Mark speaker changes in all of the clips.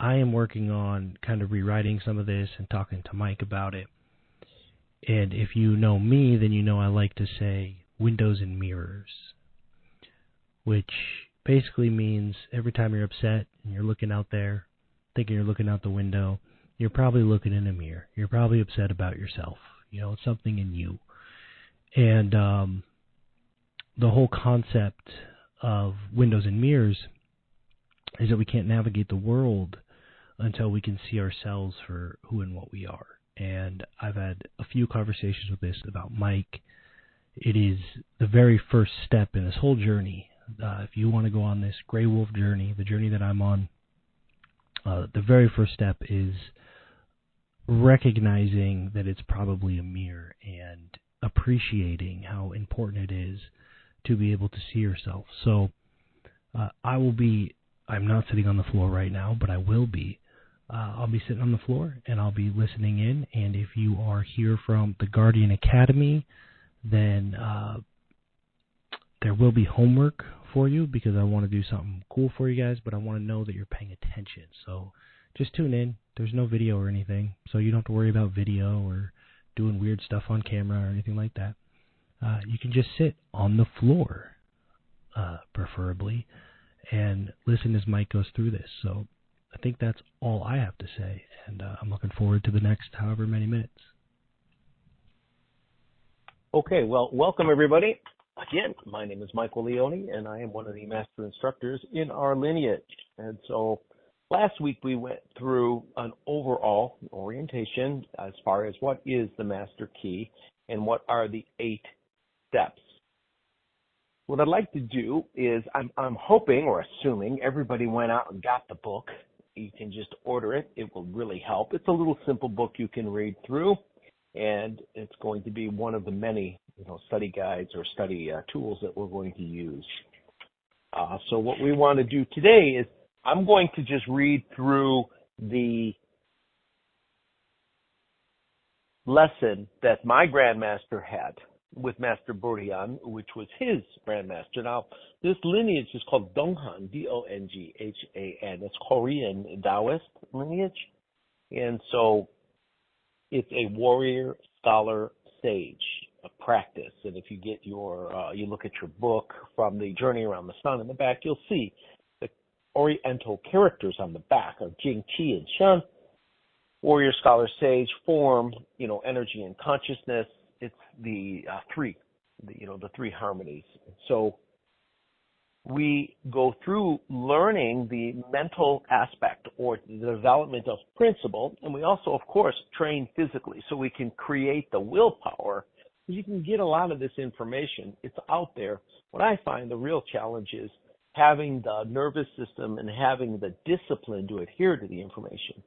Speaker 1: I am working on kind of rewriting some of this and talking to Mike about it. And if you know me, then you know I like to say windows and mirrors, which basically means every time you're upset and you're looking out there, thinking you're looking out the window, you're probably looking in a mirror. You're probably upset about yourself. It's something in you. And the whole concept of windows and mirrors is that we can't navigate the world until we can see ourselves for who and what we are. And I've had a few conversations with this about Mike. It is the very first step in this whole journey. If you want to go on this gray wolf journey, the journey that I'm on, the very first step is recognizing that it's probably a mirror and appreciating how important it is to be able to see yourself. So I'm not sitting on the floor right now, but I will be. I'll be sitting on the floor and I'll be listening in. And if you are here from the Guardian Academy, then there will be homework for you because I want to do something cool for you guys, but I want to know that you're paying attention. So just tune in. There's no video or anything, so you don't have to worry about video or doing weird stuff on camera or anything like that. You can just sit on the floor, preferably, and listen as Mike goes through this. So I think that's all I have to say, and I'm looking forward to the next however many minutes.
Speaker 2: Okay, well, welcome everybody. Again, my name is Michael Leone, and I am one of the master instructors in our lineage. And so last week we went through an overall orientation as far as what is the master key and what are the 8 steps. What I'd like to do is I'm hoping or assuming everybody went out and got the book. You can just order it. It will really help. It's a little simple book you can read through, and it's going to be one of the many study guides or study tools that we're going to use. So what we want to do today is I'm going to just read through the lesson that my grandmaster had with Master Burian, which was his grandmaster. Now, this lineage is called Donghan, D-O-N-G-H-A-N. It's Korean Taoist lineage. And so it's a warrior, scholar, sage practice. And if you get you look at your book from the Journey Around the Sun in the back, you'll see the Oriental characters on the back of Jing, Qi, and Shen. Warrior, scholar, sage, form, energy and consciousness. It's the the 3 harmonies. So we go through learning the mental aspect or the development of principle, and we also, of course, train physically so we can create the willpower. You can get a lot of this information. It's out there. What I find the real challenge is having the nervous system and having the discipline to adhere to the information.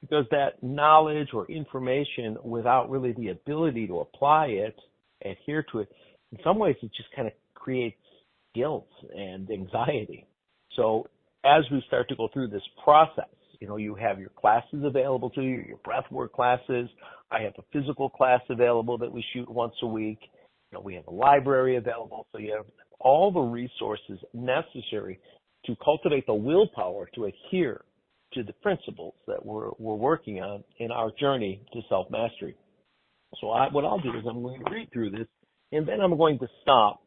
Speaker 2: Because that knowledge or information without really the ability to apply it, adhere to it, in some ways it just kind of creates guilt and anxiety. So as we start to go through this process, you have your classes available to you, your breathwork classes. I have a physical class available that we shoot once a week. We have a library available. So you have all the resources necessary to cultivate the willpower to adhere to the principles that we're working on in our journey to self-mastery. So what I'll do is I'm going to read through this, and then I'm going to stop,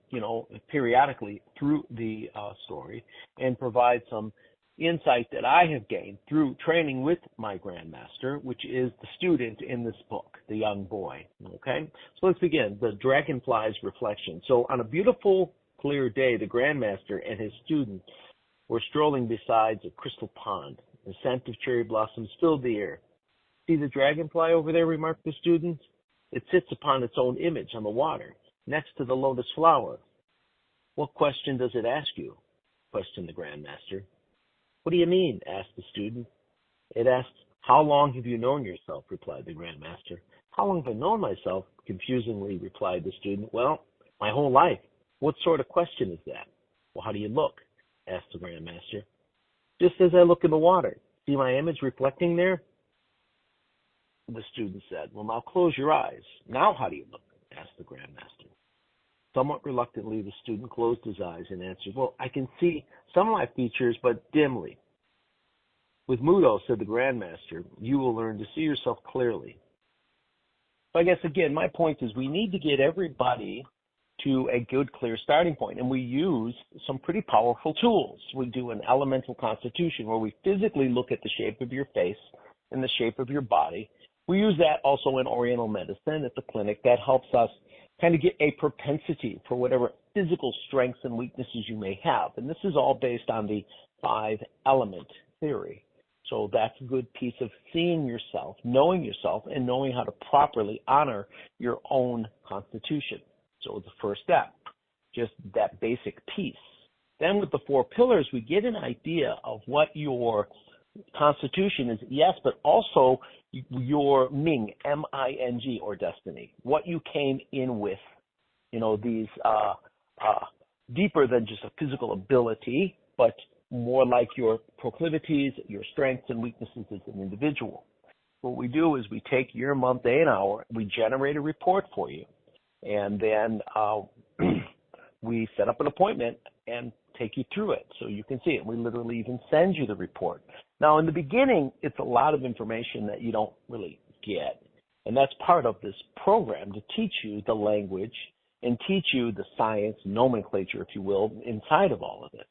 Speaker 2: periodically through the story and provide some insight that I have gained through training with my grandmaster, which is the student in this book, the young boy. Okay? So let's begin. The Dragonfly's Reflection. So on a beautiful, clear day, the grandmaster and his student were strolling beside a crystal pond. The scent of cherry blossoms filled the air. See the dragonfly over there, remarked the student. It sits upon its own image on the water, next to the lotus flower. What question does it ask you? Questioned the grandmaster. What do you mean? Asked the student. It asks, how long have you known yourself? Replied the grandmaster. How long have I known myself? Confusingly replied the student. Well, my whole life. What sort of question is that? Well, how do you look? Asked the grandmaster. Just as I look in the water. See my image reflecting there? The student said, well, now close your eyes. Now how do you look? Asked the grandmaster. Somewhat reluctantly, the student closed his eyes and answered, well, I can see some of my features, but dimly. With Mudo, said the Grandmaster, you will learn to see yourself clearly. So I guess, again, my point is we need to get everybody to a good, clear starting point. And we use some pretty powerful tools. We do an elemental constitution where we physically look at the shape of your face and the shape of your body. We use that also in Oriental medicine at the clinic. That helps us kind of get a propensity for whatever physical strengths and weaknesses you may have. And this is all based on the 5-element theory. So that's a good piece of seeing yourself, and knowing how to properly honor your own constitution. So the first step, just that basic piece. Then with the 4 pillars, we get an idea of what your constitution is, yes, but also your Ming, M-I-N-G, or destiny, what you came in with, these deeper than just a physical ability, but more like your proclivities, your strengths and weaknesses as an individual. What we do is we take your month, day, and hour, we generate a report for you, and then we set up an appointment and take you through it so you can see it. We literally even send you the report. Now, in the beginning, it's a lot of information that you don't really get, and that's part of this program, to teach you the language and teach you the science, nomenclature, if you will, inside of all of it.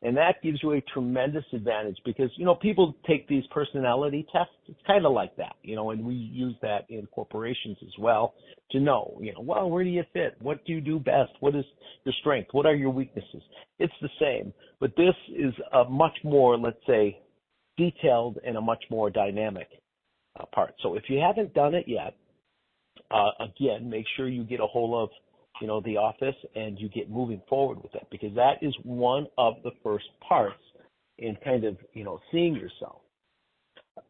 Speaker 2: And that gives you a tremendous advantage because, people take these personality tests. It's kind of like that, and we use that in corporations as well to know, well, where do you fit? What do you do best? What is your strength? What are your weaknesses? It's the same, but this is a much more, let's say, detailed and a much more dynamic part. So if you haven't done it yet, again, make sure you get a hold of the office and you get moving forward with that, because that is one of the first parts in kind of, seeing yourself.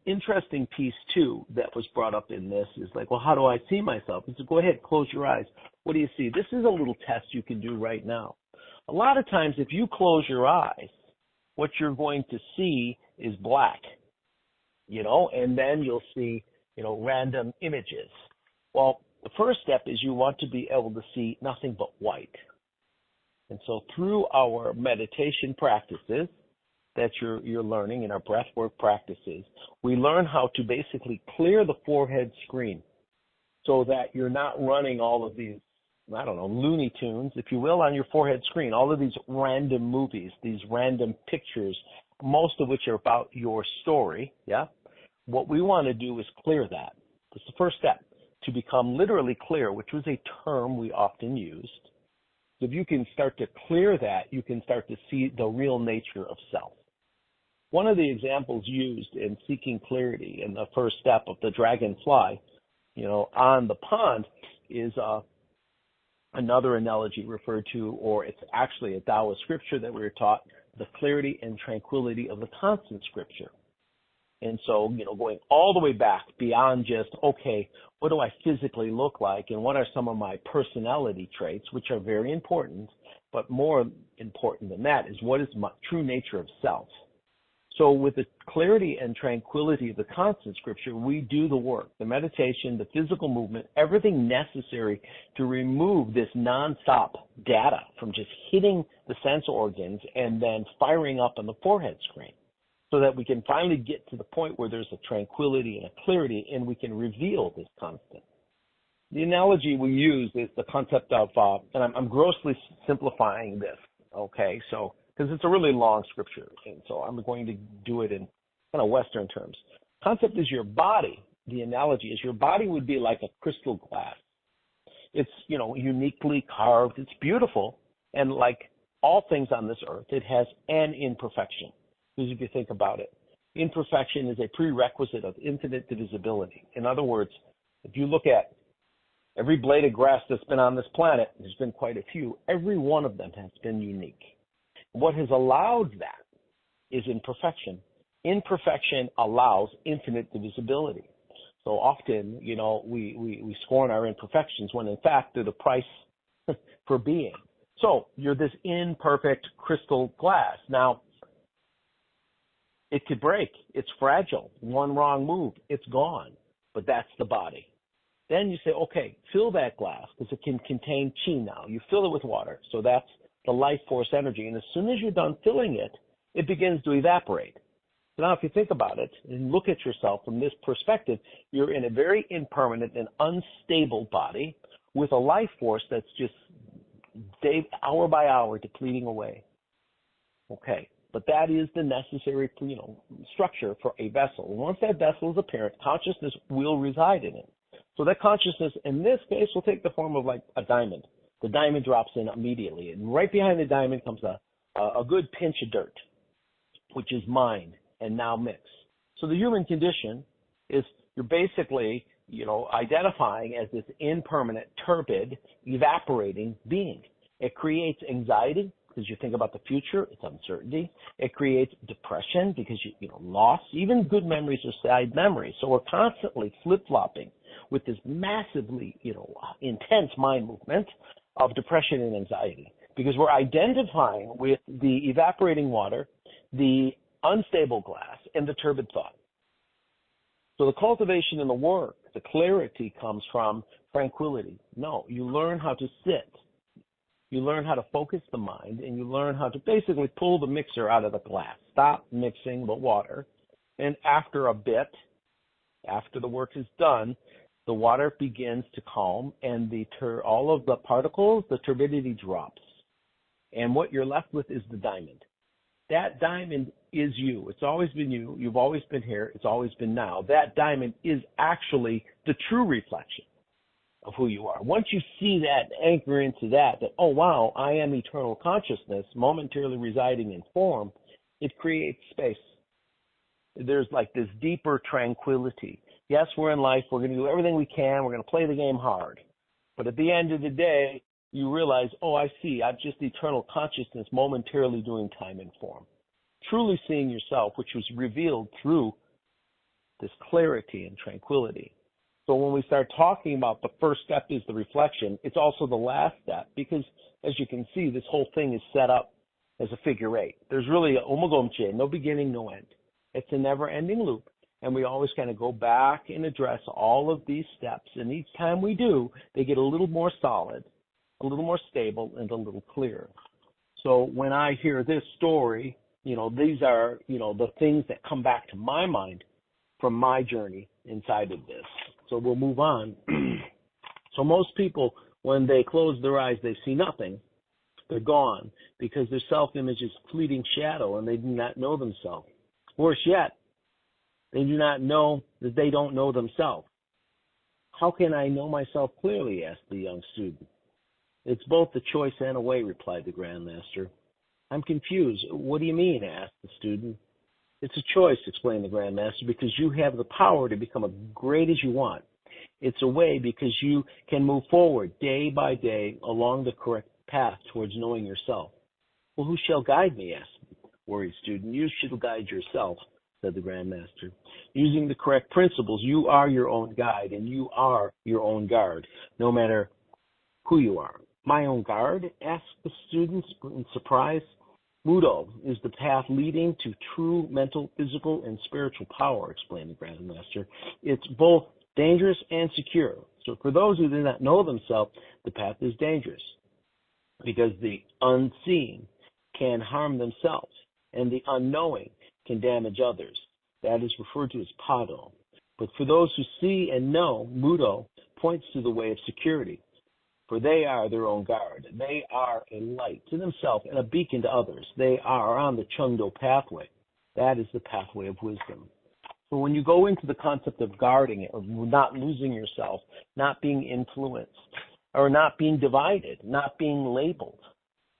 Speaker 2: Interesting piece too that was brought up in this is like, well, how do I see myself? And so go ahead, close your eyes. What do you see? This is a little test you can do right now. A lot of times if you close your eyes, what you're going to see is black, and then you'll see, random images. Well, the first step is you want to be able to see nothing but white. And so through our meditation practices that you're learning in our breathwork practices, we learn how to basically clear the forehead screen so that you're not running all of these, Looney Tunes, if you will, on your forehead screen, all of these random movies, these random pictures, most of which are about your story, yeah? What we want to do is clear that. That's the first step. To become literally clear, which was a term we often used. If you can start to clear that, you can start to see the real nature of self. One of the examples used in seeking clarity in the first step of the dragonfly, on the pond is another analogy referred to, or it's actually a Taoist scripture that we were taught, the clarity and tranquility of the constant scripture. And so, going all the way back beyond just, okay, what do I physically look like and what are some of my personality traits, which are very important, but more important than that is what is my true nature of self. So with the clarity and tranquility of the constant scripture, we do the work, the meditation, the physical movement, everything necessary to remove this nonstop data from just hitting the sense organs and then firing up on the forehead screen, so that we can finally get to the point where there's a tranquility and a clarity and we can reveal this constant. The analogy we use is the concept of, and I'm grossly simplifying this, okay, so, because it's a really long scripture, and so I'm going to do it in kind of Western terms. Concept is your body. The analogy is your body would be like a crystal glass. It's, uniquely carved. It's beautiful. And like all things on this earth, it has an imperfection. Because if you think about it, imperfection is a prerequisite of infinite divisibility. In other words, if you look at every blade of grass that's been on this planet, there's been quite a few, every one of them has been unique. What has allowed that is imperfection. Imperfection allows infinite divisibility. So often, we scorn our imperfections when in fact they're the price for being. So you're this imperfect crystal glass. Now, it could break. It's fragile. One wrong move, it's gone. But that's the body. Then you say, okay, fill that glass because it can contain chi now. You fill it with water. So that's the life force energy. And as soon as you're done filling it, it begins to evaporate. So now if you think about it and look at yourself from this perspective, you're in a very impermanent and unstable body with a life force that's just hour by hour depleting away. Okay, but that is the necessary, structure for a vessel. Once that vessel is apparent, consciousness will reside in it. So that consciousness, in this case, will take the form of like a diamond. The diamond drops in immediately, and right behind the diamond comes a good pinch of dirt, which is mind and now mix. So the human condition is you're basically, identifying as this impermanent, turbid, evaporating being. It creates anxiety because you think about the future, it's uncertainty. It creates depression because loss, even good memories are sad memories. So we're constantly flip-flopping with this massively, intense mind movement of depression and anxiety because we're identifying with the evaporating water, the unstable glass, and the turbid thought. So the cultivation and the work, the clarity comes from tranquility. No, you learn how to sit. You learn how to focus the mind, and you learn how to basically pull the mixer out of the glass. Stop mixing the water. And after a bit, after the work is done, the water begins to calm, and all of the particles, the turbidity drops. And what you're left with is the diamond. That diamond is you. It's always been you. You've always been here. It's always been now. That diamond is actually the true reflection of who you are. Once you see that, anchor into that, oh wow, I am eternal consciousness, momentarily residing in form, it creates space. There's like this deeper tranquility. Yes, we're in life. We're going to do everything we can. We're going to play the game hard. But at the end of the day, you realize, oh, I see. I'm just eternal consciousness momentarily doing time and form. Truly seeing yourself, which was revealed through this clarity and tranquility. So when we start talking about the first step is the reflection, it's also the last step because, as you can see, this whole thing is set up as a figure eight. There's really a omagomche, no beginning, no end. It's a never-ending loop, and we always kind of go back and address all of these steps. And each time we do, they get a little more solid, a little more stable, and a little clearer. So when I hear this story, these are, the things that come back to my mind from my journey inside of this. So we'll move on. So most people, when they close their eyes, they see nothing. They're gone because their self-image is fleeting shadow and they do not know themselves. Worse yet, they do not know that they don't know themselves. How can I know myself clearly? Asked the young student. It's both a choice and a way, replied the Grand Master. I'm confused. What do you mean? Asked the student. It's a choice, explained the Grand Master, because you have the power to become as great as you want. It's a way because you can move forward day by day along the correct path towards knowing yourself. Well, who shall guide me? Asked the worried student. You should guide yourself, said the Grand Master. Using the correct principles, you are your own guide and you are your own guard, no matter who you are. My own guard? Asked the students in surprise. Mudo is the path leading to true mental, physical, and spiritual power, explained the Grand Master. It's both dangerous and secure. So for those who do not know themselves, the path is dangerous because the unseen can harm themselves and the unknowing can damage others. That is referred to as pado. But for those who see and know, Mudo points to the way of security. For they are their own guard. They are a light to themselves and a beacon to others. They are on the Chungdo pathway. That is the pathway of wisdom. So when you go into the concept of guarding it, of not losing yourself, not being influenced, or not being divided, not being labeled,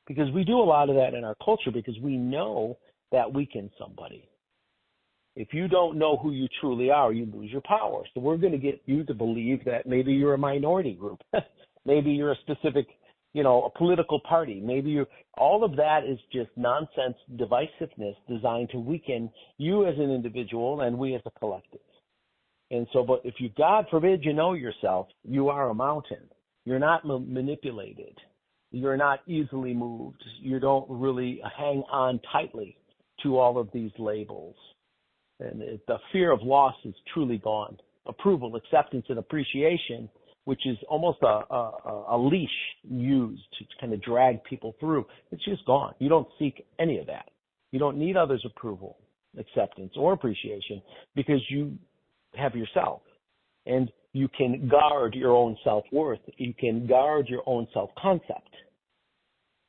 Speaker 2: because we do a lot of that in our culture because we know that weakens somebody. If you don't know who you truly are, you lose your power. So we're going to get you to believe that maybe you're a minority group. Maybe you're a specific, a political party. Maybe all of that is just nonsense divisiveness designed to weaken you as an individual and we as a collective. And so, but if you, God forbid, you know yourself, you are a mountain. You're not manipulated. You're not easily moved. You don't really hang on tightly to all of these labels. And the fear of loss is truly gone. Approval, acceptance, and appreciation, which is almost a leash used to kind of drag people through. It's just gone. You don't seek any of that. You don't need others' approval. acceptance or appreciation because you have yourself. And you can guard your own self-worth. You can guard your own self-concept.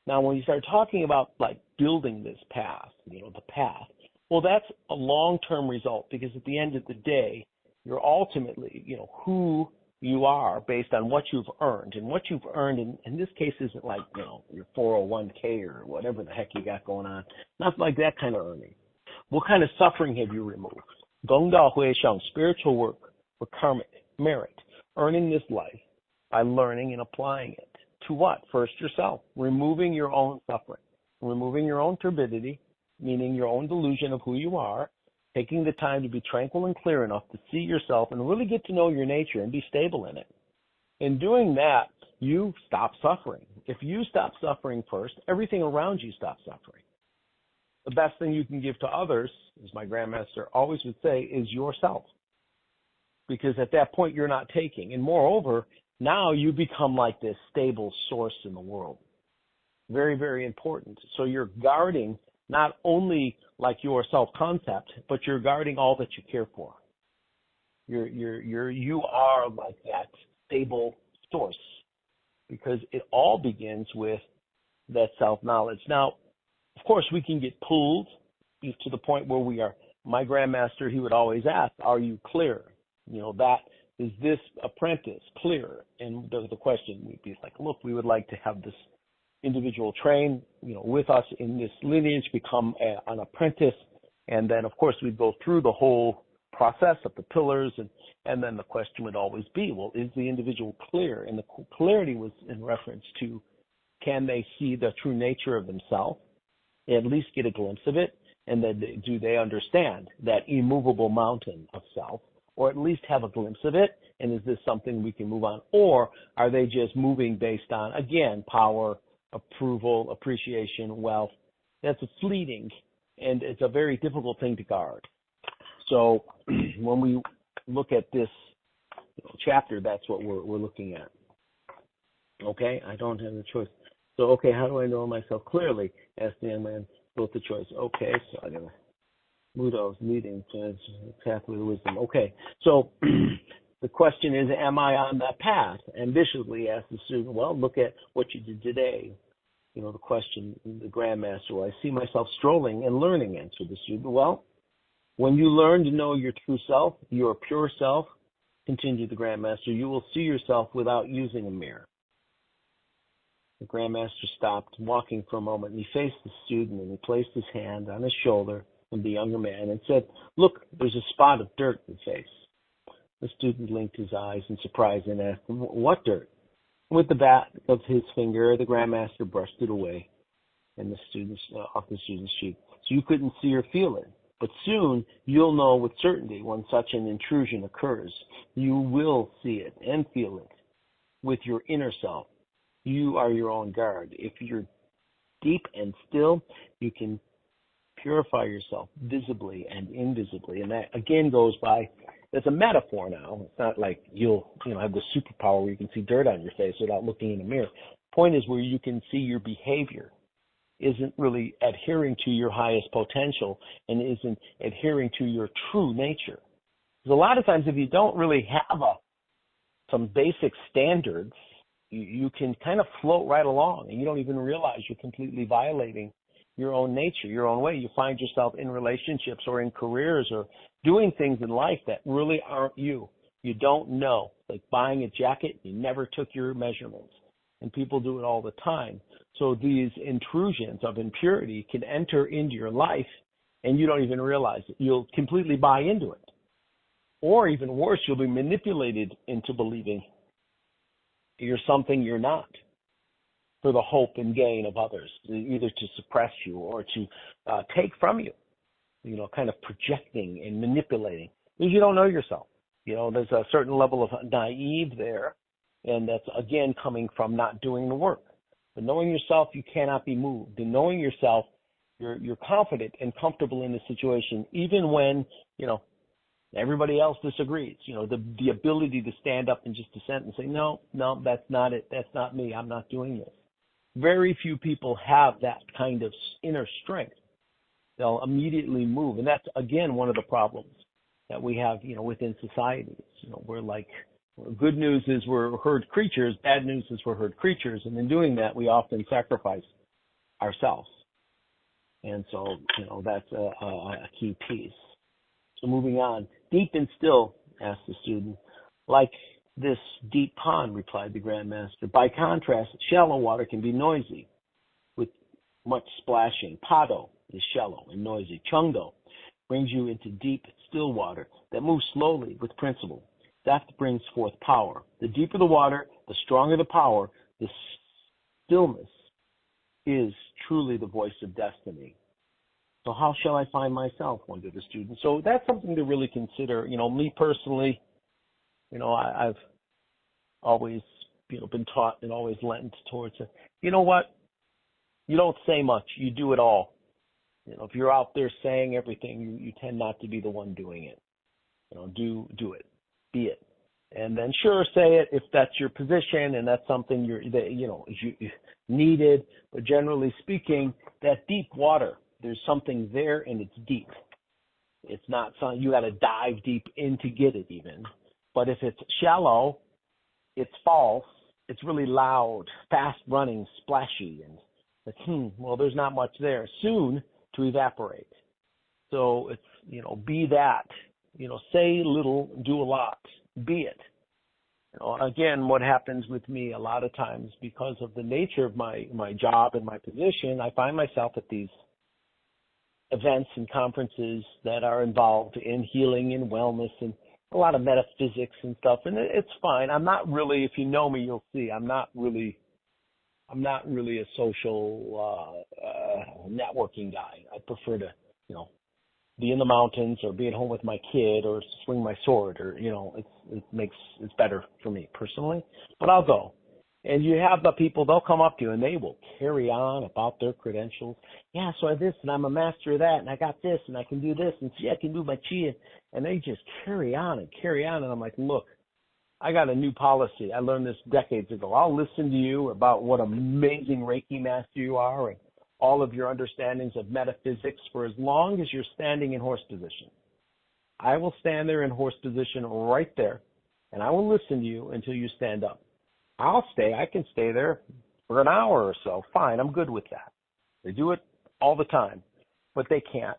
Speaker 2: Now, when you start talking about like building this path, the path, well, that's a long-term result because at the end of the day, you're ultimately, who you are based on what you've earned. And what you've earned in this case isn't like, your 401k or whatever the heck you got going on. Not like that kind of earning. What kind of suffering have you removed? Gong Dao Hui Shang, spiritual work for karmic merit, earning this life by learning and applying it. To what? First, yourself. Removing your own suffering. Removing your own turbidity, meaning your own delusion of who you are. Taking the time to be tranquil and clear enough to see yourself and really get to know your nature and be stable in it. In doing that, you stop suffering. If you stop suffering first, everything around you stops suffering. The best thing you can give to others, as my grandmaster always would say, is yourself. Because at that point, you're not taking. And moreover, now you become like this stable source in the world. Very, very important. So you're guarding not only like your self-concept, but you're guarding all that you care for. You are like that stable source because it all begins with that self-knowledge. Now, of course, we can get pulled to the point where we are. My grandmaster, he would always ask, are you clear? That is this apprentice clear? And the question would be like, look, we would like to have this individual train, with us in this lineage, become an apprentice. And then, of course, we'd go through the whole process of the pillars. And then the question would always be, well, is the individual clear? And the clarity was in reference to, can they see the true nature of themselves, at least get a glimpse of it? And then do they understand that immovable mountain of self, or at least have a glimpse of it? And is this something we can move on? Or are they just moving based on, again, power, approval, appreciation, wealth? That's fleeting, and it's a very difficult thing to guard. So when we look at this chapter, that's what we're looking at. Okay, I don't have a choice. So, okay, how do I know myself clearly? Asked the young man, built the choice. Okay, so I gotta Mudo's leading to pathway to wisdom. Okay, so the question is, am I on that path? Ambitiously asked the student. Well, look at what you did today. The question, the grandmaster, well, I see myself strolling and learning, answered the student. Well, when you learn to know your true self, your pure self, continued the grandmaster, you will see yourself without using a mirror. The grandmaster stopped, walking for a moment, and he faced the student, and he placed his hand on his shoulder of the younger man and said, look, there's a spot of dirt in the face. The student blinked his eyes in surprise and asked, what dirt? With the back of his finger, the grandmaster brushed it away and off the student's cheek. So you couldn't see or feel it. But soon you'll know with certainty when such an intrusion occurs. You will see it and feel it with your inner self. You are your own guard. If you're deep and still, you can purify yourself visibly and invisibly. And that, again, goes by, it's a metaphor now. It's not like you'll have the superpower where you can see dirt on your face without looking in a mirror. Point is where you can see your behavior isn't really adhering to your highest potential and isn't adhering to your true nature. Because a lot of times if you don't really have some basic standards, you can kind of float right along and you don't even realize you're completely violating your own nature, your own way. You find yourself in relationships or in careers or doing things in life that really aren't you. You don't know. Like buying a jacket, you never took your measurements. And people do it all the time. So these intrusions of impurity can enter into your life and you don't even realize it. You'll completely buy into it. Or even worse, you'll be manipulated into believing you're something you're not, for the hope and gain of others, either to suppress you or to take from you, kind of projecting and manipulating, because you don't know yourself. There's a certain level of naive there, and that's, again, coming from not doing the work. But knowing yourself, you cannot be moved. And knowing yourself, you're confident and comfortable in the situation, even when, everybody else disagrees. The ability to stand up and just dissent and say, no, that's not it. That's not me. I'm not doing this. Very few people have that kind of inner strength. they'll immediately move. And that's, again, one of the problems that we have, within societies. We're like, good news is we're herd creatures. Bad news is we're herd creatures. And in doing that, we often sacrifice ourselves. And so, that's a key piece. So moving on. Deep and still, asked the student. Like this deep pond, replied the Grandmaster. By contrast, shallow water can be noisy with much splashing. Pado is shallow and noisy. Chungdo brings you into deep, still water that moves slowly with principle. That brings forth power. The deeper the water, the stronger the power. The stillness is truly the voice of destiny. So how shall I find myself, wondered the student. So that's something to really consider. Me personally, I've always, been taught and always lent towards it. You know what? You don't say much. You do it all. If you're out there saying everything, you tend not to be the one doing it. Do it. Be it. And then sure, say it if that's your position and that's something you needed. But generally speaking, that deep water, there's something there and it's deep. It's not something you got to dive deep in to get it even. But if it's shallow, it's false, it's really loud, fast running, splashy, and there's not much there. Soon to evaporate. So it's, be that, say little, do a lot, be it. Again, what happens with me a lot of times because of the nature of my job and my position, I find myself at these events and conferences that are involved in healing and wellness and a lot of metaphysics and stuff, and it's fine. I'm not really, if you know me, you'll see, I'm not really a social networking guy. I prefer to, be in the mountains or be at home with my kid or swing my sword or, it's better for me personally, but I'll go. And you have the people, they'll come up to you and they will carry on about their credentials. Yeah, so I have this and I'm a master of that and I got this and I can do this and see I can do my chi. And they just carry on. And I'm like, look, I got a new policy. I learned this decades ago. I'll listen to you about what amazing Reiki master you are and all of your understandings of metaphysics for as long as you're standing in horse position. I will stand there in horse position right there and I will listen to you until you stand up. I can stay there for an hour or so. Fine, I'm good with that. They do it all the time, but they can't.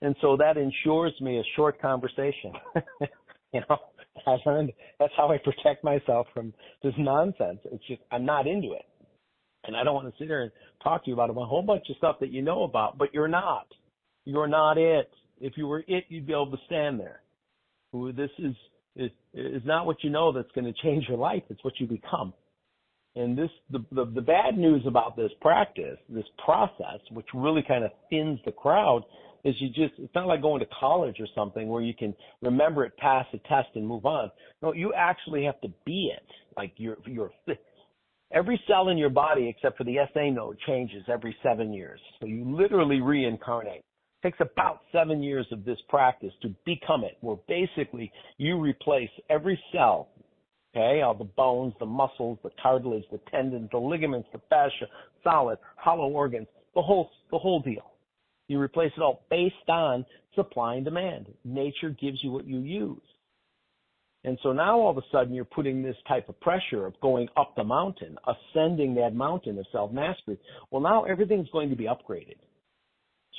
Speaker 2: And so that ensures me a short conversation. I learned that's how I protect myself from this nonsense. It's just, I'm not into it. And I don't want to sit here and talk to you about a whole bunch of stuff that you know about, but you're not. You're not it. If you were it, you'd be able to stand there. This is not what you know that's going to change your life. It's what you become. And the bad news about this practice, this process, which really kind of thins the crowd, is it's not like going to college or something where you can remember it, pass a test, and move on. No, you actually have to be it. Like every cell in your body except for the SA node changes every 7 years. So you literally reincarnate. It takes about 7 years of this practice to become it, where basically you replace every cell, okay, all the bones, the muscles, the cartilage, the tendons, the ligaments, the fascia, solid, hollow organs, the whole deal. You replace it all based on supply and demand. Nature gives you what you use. And so now all of a sudden you're putting this type of pressure of going up the mountain, ascending that mountain of self-mastery. Well, now everything's going to be upgraded.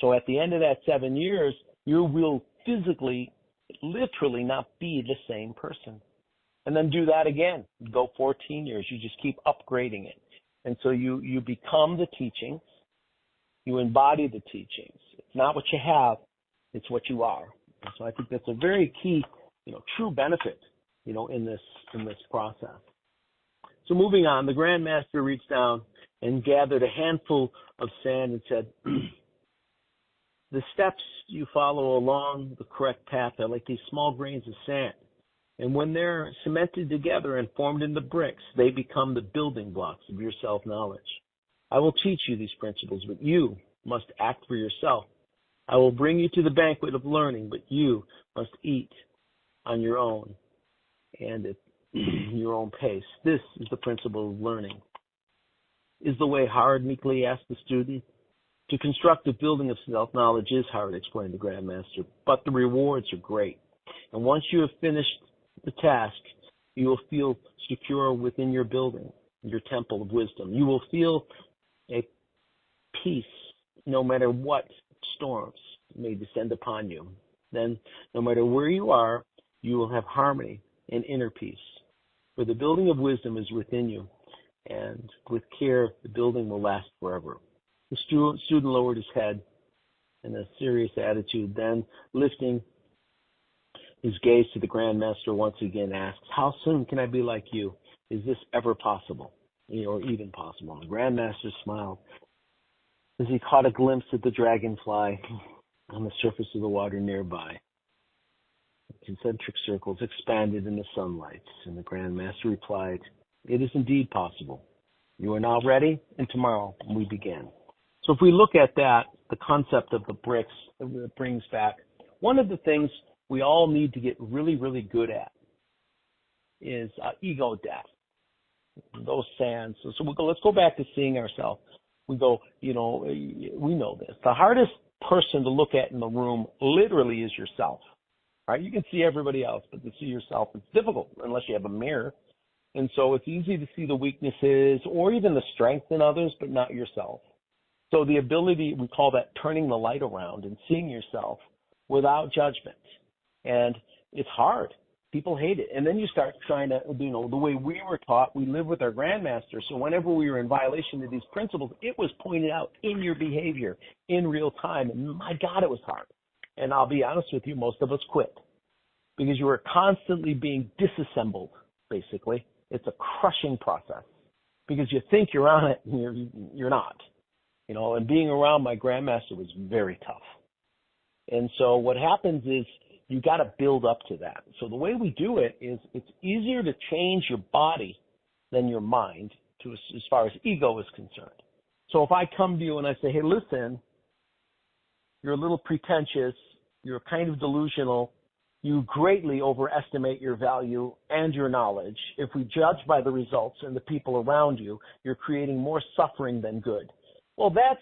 Speaker 2: So at the end of that 7 years, you will physically, literally not be the same person. And then do that again. Go 14 years. You just keep upgrading it. And so you become the teachings. You embody the teachings. It's not what you have. It's what you are. And so I think that's a very key, true benefit, in this process. So moving on, the Grand Master reached down and gathered a handful of sand and said, the steps you follow along the correct path are like these small grains of sand. And when they're cemented together and formed into bricks, they become the building blocks of your self-knowledge. I will teach you these principles, but you must act for yourself. I will bring you to the banquet of learning, but you must eat on your own and at your own pace. This is the principle of learning. Is the way hard? Meekly asked the student. To construct a building of self-knowledge is hard, explained the Grandmaster, but the rewards are great. And once you have finished the task, you will feel secure within your building, your temple of wisdom. You will feel a peace no matter what storms may descend upon you. Then, no matter where you are, you will have harmony and inner peace. For the building of wisdom is within you, and with care, the building will last forever. The student lowered his head in a serious attitude, then lifting his gaze to the Grandmaster once again asked, "How soon can I be like you? Is this ever possible, or even possible?" The Grandmaster smiled as he caught a glimpse of the dragonfly on the surface of the water nearby. Concentric circles expanded in the sunlight, and the Grandmaster replied, "It is indeed possible. You are now ready, and tomorrow we begin." So if we look at that, the concept of the bricks, it brings back one of the things we all need to get really, really good at is ego death, those sands. So let's go back to seeing ourselves. We go, we know this. The hardest person to look at in the room literally is yourself. Right? You can see everybody else, but to see yourself, it's difficult unless you have a mirror. And so it's easy to see the weaknesses or even the strength in others, but not yourself. So the ability, we call that turning the light around and seeing yourself without judgment. And it's hard. People hate it. And then you start trying to, the way we were taught, we live with our Grandmaster. So whenever we were in violation of these principles, it was pointed out in your behavior in real time. And my God, it was hard. And I'll be honest with you, most of us quit because you were constantly being disassembled, basically. It's a crushing process because you think you're on it and you're not. And being around my Grandmaster was very tough. And so what happens is you got to build up to that. So the way we do it is it's easier to change your body than your mind as far as ego is concerned. So if I come to you and I say, "Hey, listen, you're a little pretentious, you're kind of delusional, you greatly overestimate your value and your knowledge. If we judge by the results and the people around you, you're creating more suffering than good." Well, that's,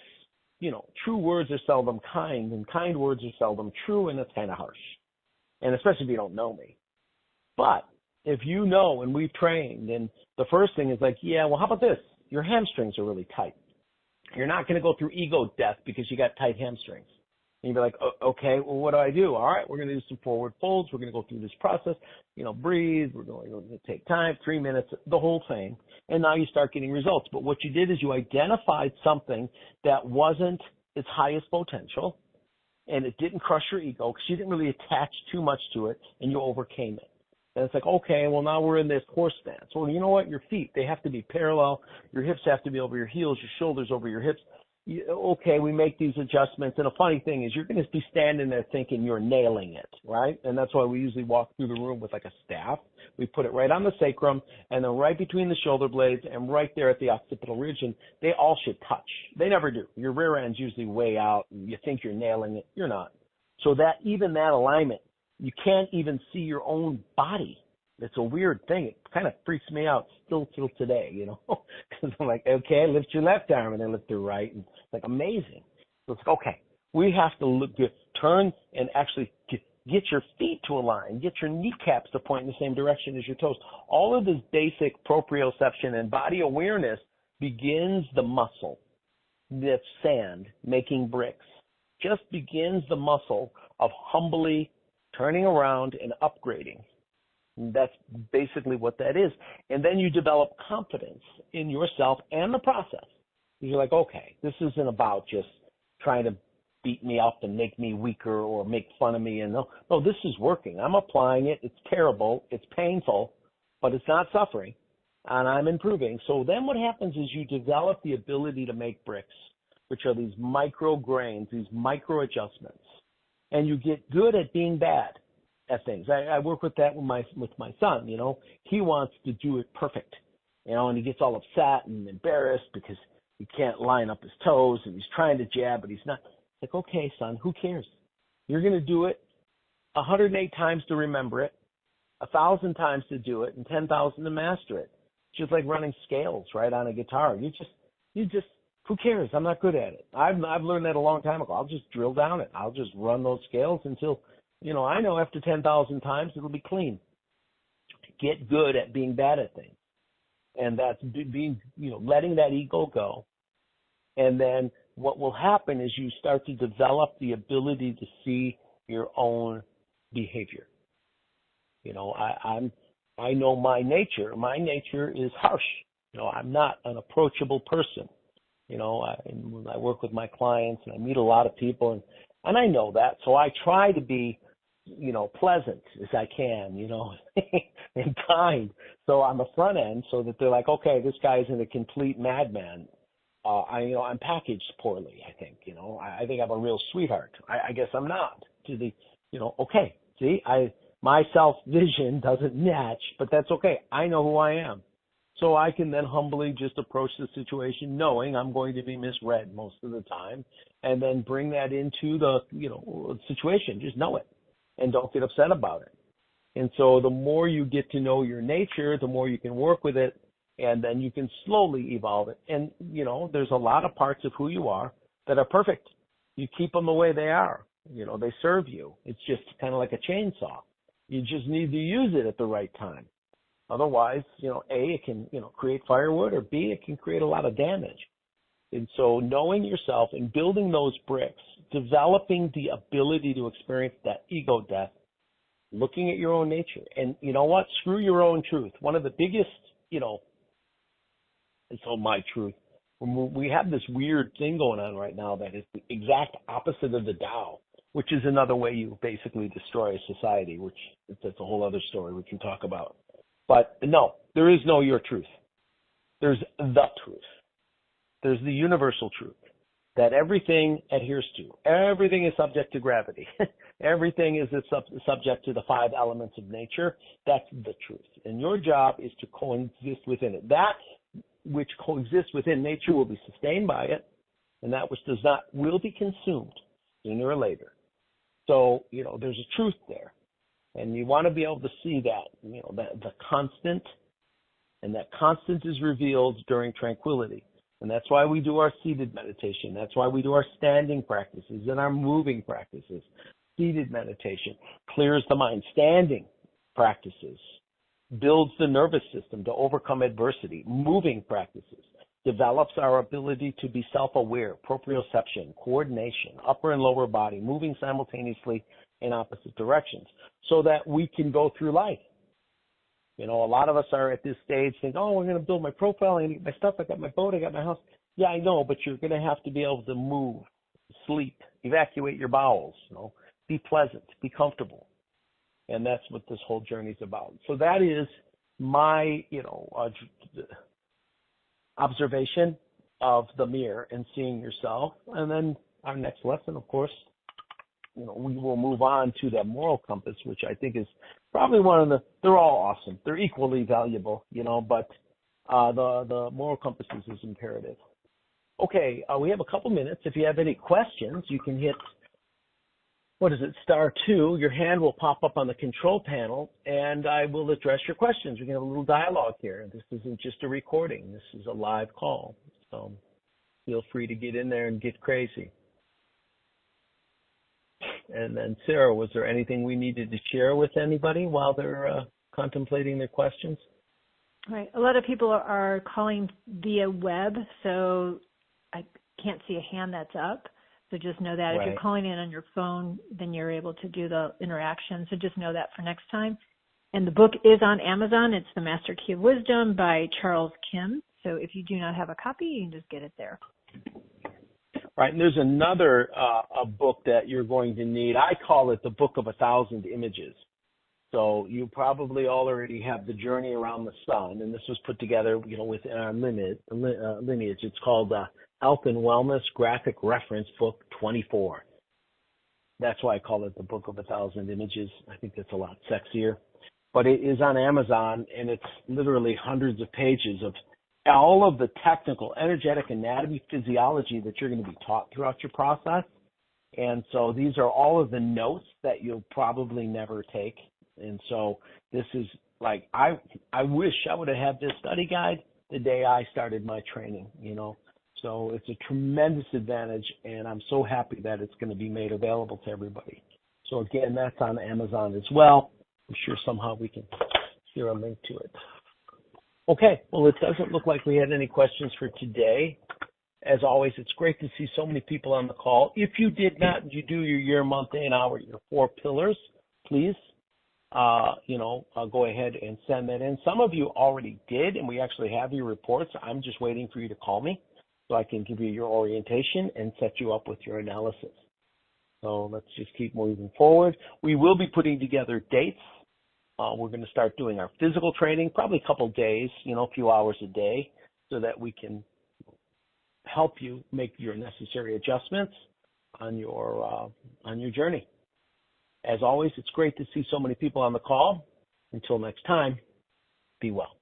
Speaker 2: true words are seldom kind, and kind words are seldom true, and that's kind of harsh. And especially if you don't know me. But if you know and we've trained, then the first thing is like, yeah, well, how about this? Your hamstrings are really tight. You're not going to go through ego death because you got tight hamstrings. And you'd be like, okay, well, what do? All right, we're going to do some forward folds. We're going to go through this process, breathe. We're going to take time, 3 minutes, the whole thing. And now you start getting results. But what you did is you identified something that wasn't its highest potential, and it didn't crush your ego because you didn't really attach too much to it, and you overcame it. And it's like, okay, well, now we're in this horse stance. Well, you know what? Your feet, they have to be parallel. Your hips have to be over your heels, your shoulders over your hips. Okay, we make these adjustments. And a funny thing is you're going to be standing there thinking you're nailing it, right? And that's why we usually walk through the room with like a staff. We put it right on the sacrum and then right between the shoulder blades and right there at the occipital ridge. And they all should touch. They never do. Your rear end's usually way out. And you think you're nailing it. You're not. So that alignment, you can't even see your own body. It's a weird thing. It kind of freaks me out still till today, because I'm like, okay, lift your left arm and then lift your right. And it's like amazing. So it's like, okay, we have to turn and actually get your feet to align, get your kneecaps to point in the same direction as your toes. All of this basic proprioception and body awareness begins the muscle that's sand making bricks. Just begins the muscle of humbly turning around and upgrading. That's basically what that is. And then you develop confidence in yourself and the process. You're like, okay, this isn't about just trying to beat me up and make me weaker or make fun of me. And no, this is working. I'm applying it. It's terrible. It's painful, but it's not suffering. And I'm improving. So then what happens is you develop the ability to make bricks, which are these micro grains, these micro adjustments. And you get good at being bad at things. I work with that with my son. He wants to do it perfect, and he gets all upset and embarrassed because he can't line up his toes and he's trying to jab, but he's not. It's like, okay, son, who cares? You're going to do it 108 times to remember it, 1,000 times to do it, and 10,000 to master it. It's just like running scales, right, on a guitar. You just Who cares? I'm not good at it. I've learned that a long time ago. I'll just drill down it. I'll just run those scales until, I know after 10,000 times it'll be clean. Get good at being bad at things. And that's being, letting that ego go. And then what will happen is you start to develop the ability to see your own behavior. I know my nature. My nature is harsh. I'm not an approachable person. When I work with my clients and I meet a lot of people and I know that. So I try to be, pleasant as I can, and kind. So on the front end so that they're like, okay, this guy isn't a complete madman. I'm packaged poorly, I think, I think I'm a real sweetheart. I guess I'm not to the, okay, see, my self-vision doesn't match, but that's okay. I know who I am. So I can then humbly just approach the situation knowing I'm going to be misread most of the time and then bring that into the, situation. Just know it and don't get upset about it. And so the more you get to know your nature, the more you can work with it, and then you can slowly evolve it. And, there's a lot of parts of who you are that are perfect. You keep them the way they are. They serve you. It's just kind of like a chainsaw. You just need to use it at the right time. Otherwise, A, it can, create firewood, or B, it can create a lot of damage. And so knowing yourself and building those bricks, developing the ability to experience that ego death, looking at your own nature. And you know what? Screw your own truth. One of the biggest, it's all my truth. We have this weird thing going on right now that is the exact opposite of the Tao, which is another way you basically destroy a society, which that's a whole other story we can talk about. But no, there is no your truth. There's the truth. There's the universal truth that everything adheres to. Everything is subject to gravity. Everything is subject to the 5 elements of nature. That's the truth. And your job is to coexist within it. That which coexists within nature will be sustained by it, and that which does not will be consumed sooner or later. So, there's a truth there. And you want to be able to see that, that the constant, and that constant is revealed during tranquility. And that's why we do our seated meditation. That's why we do our standing practices and our moving practices. Seated meditation clears the mind. Standing practices builds the nervous system to overcome adversity. Moving practices develops our ability to be self-aware, proprioception, coordination, upper and lower body, moving simultaneously in opposite directions so that we can go through life. A lot of us are at this stage think, oh, we're going to build my profile, I get my stuff, I got my boat, I got my house. Yeah, I know, but you're going to have to be able to move, sleep, evacuate your bowels, be pleasant, be comfortable. And that's what this whole journey is about. So that is my, observation of the mirror and seeing yourself. And then our next lesson, of course, we will move on to the moral compass, which I think is probably they're all awesome. They're equally valuable, but the moral compass is imperative. Okay, we have a couple minutes. If you have any questions, you can hit, *2. Your hand will pop up on the control panel, and I will address your questions. We can have a little dialogue here. This isn't just a recording. This is a live call. So feel free to get in there and get crazy. And then, Sarah, was there anything we needed to share with anybody while they're contemplating their questions?
Speaker 3: Right. A lot of people are calling via web, so I can't see a hand that's up. So just know that.
Speaker 2: Right.
Speaker 3: If you're calling in on your phone, then you're able to do the interaction. So just know that for next time. And the book is on Amazon. It's The Master Key of Wisdom by Charles Kim. So if you do not have a copy, you can just get it there.
Speaker 2: Right, and there's another a book that you're going to need. I call it the Book of 1,000 Images. So you probably already have the Journey Around the Sun, and this was put together, within our lineage. It's called Health and Wellness Graphic Reference Book 24. That's why I call it the Book of 1,000 Images. I think that's a lot sexier. But it is on Amazon, and it's literally hundreds of pages of all of the technical, energetic, anatomy, physiology that you're going to be taught throughout your process. And so these are all of the notes that you'll probably never take. And so this is like, I wish I would have had this study guide the day I started my training, So it's a tremendous advantage, and I'm so happy that it's going to be made available to everybody. So again, that's on Amazon as well. I'm sure somehow we can hear a link to it. Okay, well, it doesn't look like we had any questions for today. As always, it's great to see so many people on the call. If you did not, you do your year, month, day, and hour, your 4 pillars, please, go ahead and send that in. Some of you already did, and we actually have your reports. I'm just waiting for you to call me so I can give you your orientation and set you up with your analysis. So let's just keep moving forward. We will be putting together dates. We're going to start doing our physical training, probably a couple days, a few hours a day, so that we can help you make your necessary adjustments on your journey. As always, it's great to see so many people on the call. Until next time, be well.